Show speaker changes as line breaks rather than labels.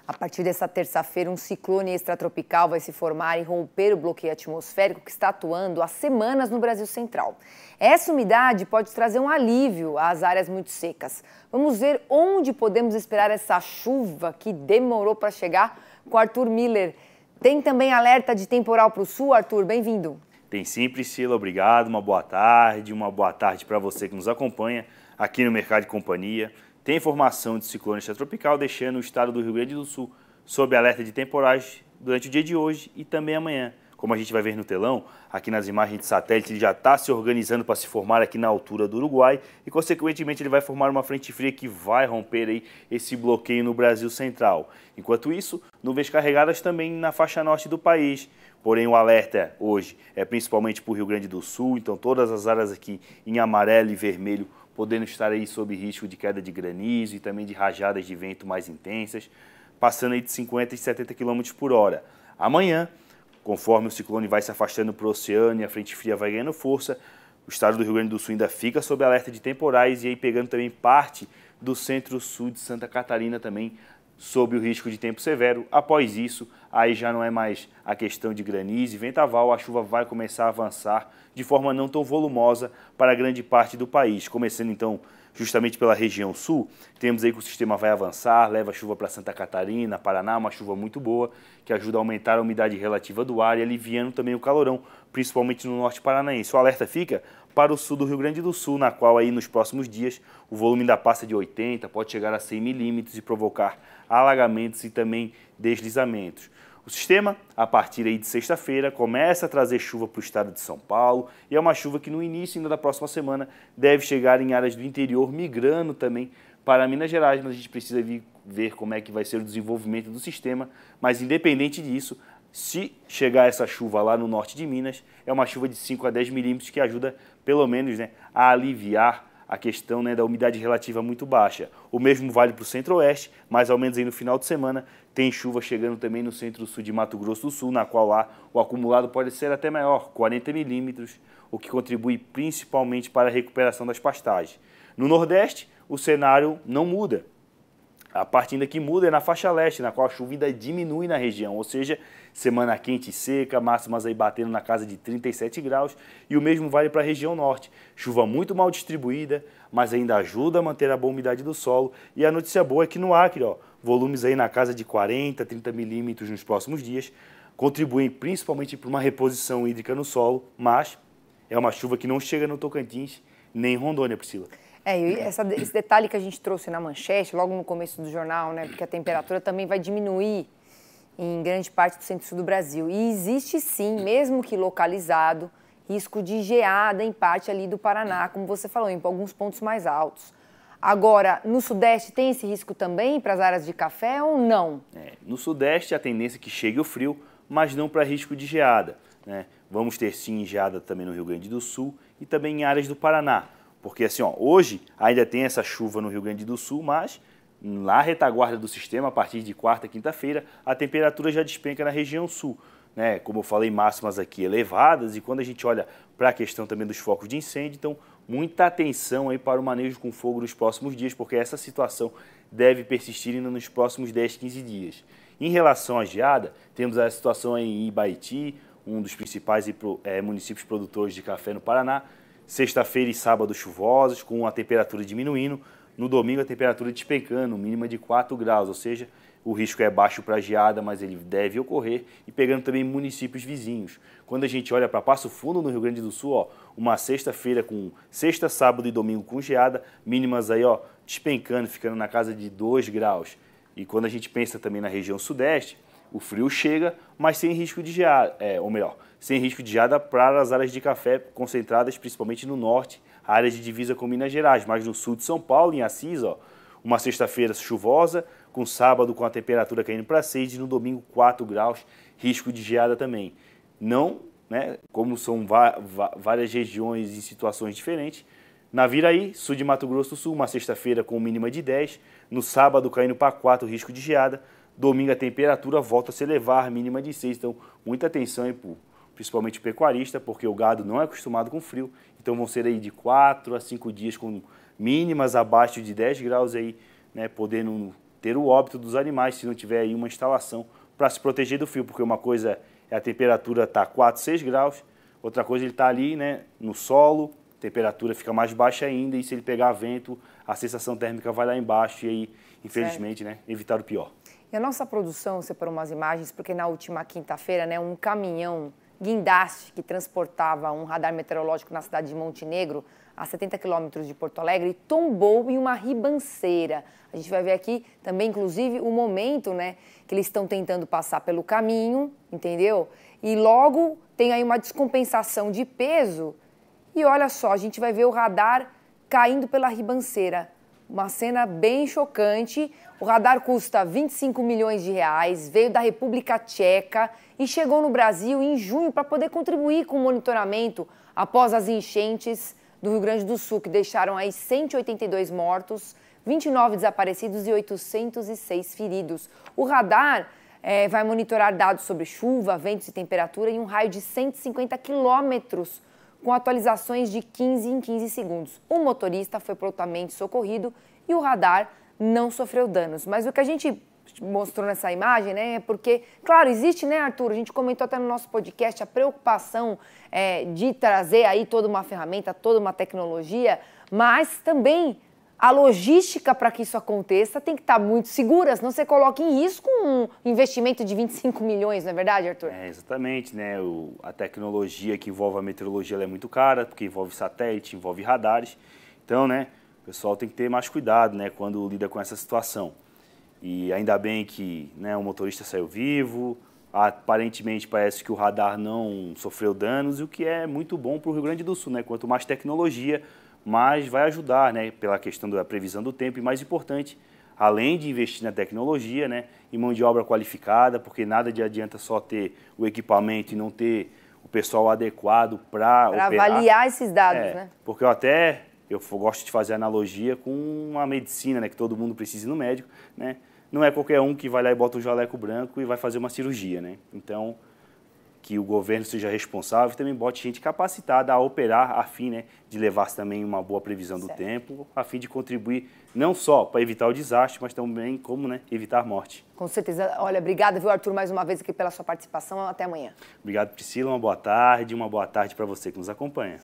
A partir dessa terça-feira, um ciclone extratropical vai se formar e romper o bloqueio atmosférico que está atuando há semanas no Brasil Central. Essa umidade pode trazer um alívio às áreas muito secas. Vamos ver onde podemos esperar essa chuva que demorou para chegar com Arthur Miller. Tem também alerta de temporal para o sul, Arthur, bem-vindo.
Tem sim, Priscila, obrigado, uma boa tarde para você que nos acompanha aqui no Mercado de Companhia. Tem informação de ciclone extratropical deixando o estado do Rio Grande do Sul sob alerta de temporais durante o dia de hoje e também amanhã. Como a gente vai ver no telão, aqui nas imagens de satélite, ele já está se organizando para se formar aqui na altura do Uruguai e, consequentemente, ele vai formar uma frente fria que vai romper aí esse bloqueio no Brasil Central. Enquanto isso, nuvens carregadas também na faixa norte do país. Porém, o alerta hoje é principalmente para o Rio Grande do Sul, então todas as áreas aqui em amarelo e vermelho podendo estar aí sob risco de queda de granizo e também de rajadas de vento mais intensas, passando aí de 50 e 70 km por hora. Amanhã, conforme o ciclone vai se afastando para o oceano e a frente fria vai ganhando força, o estado do Rio Grande do Sul ainda fica sob alerta de temporais e aí pegando também parte do centro-sul de Santa Catarina também sob o risco de tempo severo. Após isso, aí já não é mais a questão de granizo e vendaval, a chuva vai começar a avançar de forma não tão volumosa para grande parte do país. Começando então justamente pela região sul, temos aí que o sistema vai avançar, leva a chuva para Santa Catarina, Paraná, uma chuva muito boa, que ajuda a aumentar a umidade relativa do ar e aliviando também o calorão, principalmente no norte paranaense. O alerta fica para o sul do Rio Grande do Sul, na qual aí nos próximos dias o volume ainda passa de 80, pode chegar a 100 milímetros e provocar alagamentos e também deslizamentos. O sistema, a partir aí de sexta-feira, começa a trazer chuva para o estado de São Paulo e é uma chuva que no início ainda da próxima semana deve chegar em áreas do interior, migrando também para Minas Gerais, mas a gente precisa ver como é que vai ser o desenvolvimento do sistema, mas independente disso, se chegar essa chuva lá no norte de Minas, é uma chuva de 5 a 10 milímetros que ajuda pelo menos a aliviar a questão da umidade relativa muito baixa. O mesmo vale para o centro-oeste, mas ao menos aí no final de semana tem chuva chegando também no centro-sul de Mato Grosso do Sul, na qual lá o acumulado pode ser até maior, 40 milímetros, o que contribui principalmente para a recuperação das pastagens. No nordeste, o cenário não muda. A parte ainda que muda é na faixa leste, na qual a chuva ainda diminui na região, ou seja, semana quente e seca, máximas aí batendo na casa de 37 graus, e o mesmo vale para a região norte. Chuva muito mal distribuída, mas ainda ajuda a manter a boa umidade do solo, e a notícia boa é que no Acre, volumes aí na casa de 40, 30 milímetros nos próximos dias, contribuem principalmente para uma reposição hídrica no solo, mas é uma chuva que não chega no Tocantins nem em Rondônia, Priscila.
Esse detalhe que a gente trouxe na manchete, logo no começo do jornal, porque a temperatura também vai diminuir em grande parte do centro-sul do Brasil. E existe sim, mesmo que localizado, risco de geada em parte ali do Paraná, como você falou, em alguns pontos mais altos. Agora, no Sudeste tem esse risco também para as áreas de café ou não?
No Sudeste a tendência é que chegue o frio, mas não para risco de geada. Vamos ter sim geada também no Rio Grande do Sul e também em áreas do Paraná. Porque assim, hoje ainda tem essa chuva no Rio Grande do Sul, mas na retaguarda do sistema, a partir de quarta, quinta-feira, a temperatura já despenca na região sul. Como eu falei, máximas aqui elevadas, e quando a gente olha para a questão também dos focos de incêndio, então muita atenção aí para o manejo com fogo nos próximos dias, porque essa situação deve persistir ainda nos próximos 10, 15 dias. Em relação à geada, temos a situação aí em Ibaiti, um dos principais municípios produtores de café no Paraná. Sexta-feira e sábado chuvosos, com a temperatura diminuindo. No domingo a temperatura despencando, mínima de 4 graus, ou seja, o risco é baixo para geada, mas ele deve ocorrer, e pegando também municípios vizinhos. Quando a gente olha para Passo Fundo, no Rio Grande do Sul, uma sexta-feira com sexta, sábado e domingo com geada, mínimas aí, despencando, ficando na casa de 2 graus. E quando a gente pensa também na região sudeste, o frio chega, mas sem risco de geada, sem risco de geada para as áreas de café concentradas principalmente no norte, áreas de divisa com Minas Gerais, mas no sul de São Paulo, em Assis, uma sexta-feira chuvosa, com sábado com a temperatura caindo para 6 e no domingo 4 graus, risco de geada também. Não, como são várias regiões em situações diferentes, Naviraí, sul de Mato Grosso do Sul, uma sexta-feira com mínima de 10, no sábado caindo para 4, risco de geada, domingo a temperatura volta a se elevar, mínima de 6, então muita atenção aí, principalmente pecuarista, porque o gado não é acostumado com frio, então vão ser aí de 4 a 5 dias com mínimas abaixo de 10 graus aí, podendo ter o óbito dos animais se não tiver aí uma instalação para se proteger do frio, porque uma coisa é a temperatura estar 4, 6 graus, outra coisa ele está ali, né, no solo, a temperatura fica mais baixa ainda, e se ele pegar vento, a sensação térmica vai lá embaixo, e aí, infelizmente, né, evitar o pior.
E a nossa produção separou umas imagens, porque na última quinta-feira, né, um caminhão guindaste que transportava um radar meteorológico na cidade de Montenegro, a 70 quilômetros de Porto Alegre, tombou em uma ribanceira. A gente vai ver aqui também, inclusive, o momento, né, que eles estão tentando passar pelo caminho, entendeu? E logo tem aí uma descompensação de peso. E olha só, a gente vai ver o radar caindo pela ribanceira. Uma cena bem chocante. O radar custa 25 milhões de reais, veio da República Tcheca e chegou no Brasil em junho para poder contribuir com o monitoramento após as enchentes do Rio Grande do Sul, que deixaram aí 182 mortos, 29 desaparecidos e 806 feridos. O radar vai monitorar dados sobre chuva, ventos e temperatura em um raio de 150 quilômetros, com atualizações de 15 em 15 segundos. O motorista foi prontamente socorrido e o radar não sofreu danos. Mas o que a gente mostrou nessa imagem, né, é porque, claro, existe, né, Arthur, a gente comentou até no nosso podcast, a preocupação de trazer aí toda uma ferramenta, toda uma tecnologia, mas também a logística para que isso aconteça tem que estar muito segura, senão você coloca em risco um investimento de 25 milhões, não é verdade, Arthur?
Exatamente, né? A tecnologia que envolve a meteorologia ela é muito cara, porque envolve satélite, envolve radares. Então, né, o pessoal tem que ter mais cuidado, né, quando lida com essa situação. E ainda bem que, né, o motorista saiu vivo, aparentemente parece que o radar não sofreu danos, o que é muito bom para o Rio Grande do Sul, né? Quanto mais tecnologia, mais vai ajudar, né, pela questão da previsão do tempo, e mais importante, além de investir na tecnologia, né, em mão de obra qualificada, porque nada de adianta só ter o equipamento e não ter o pessoal adequado para
avaliar esses dados, né?
Porque eu gosto de fazer analogia com a medicina, né, que todo mundo precisa ir no médico, né? Não é qualquer um que vai lá e bota um jaleco branco e vai fazer uma cirurgia, né? Então, que o governo seja responsável e também bote gente capacitada a operar a fim, né, de levar também uma boa previsão do tempo, a fim de contribuir não só para evitar o desastre, mas também como, né, evitar a morte.
Com certeza. Olha, obrigada, viu, Arthur, mais uma vez aqui pela sua participação. Até amanhã.
Obrigado, Priscila. Uma boa tarde para você que nos acompanha.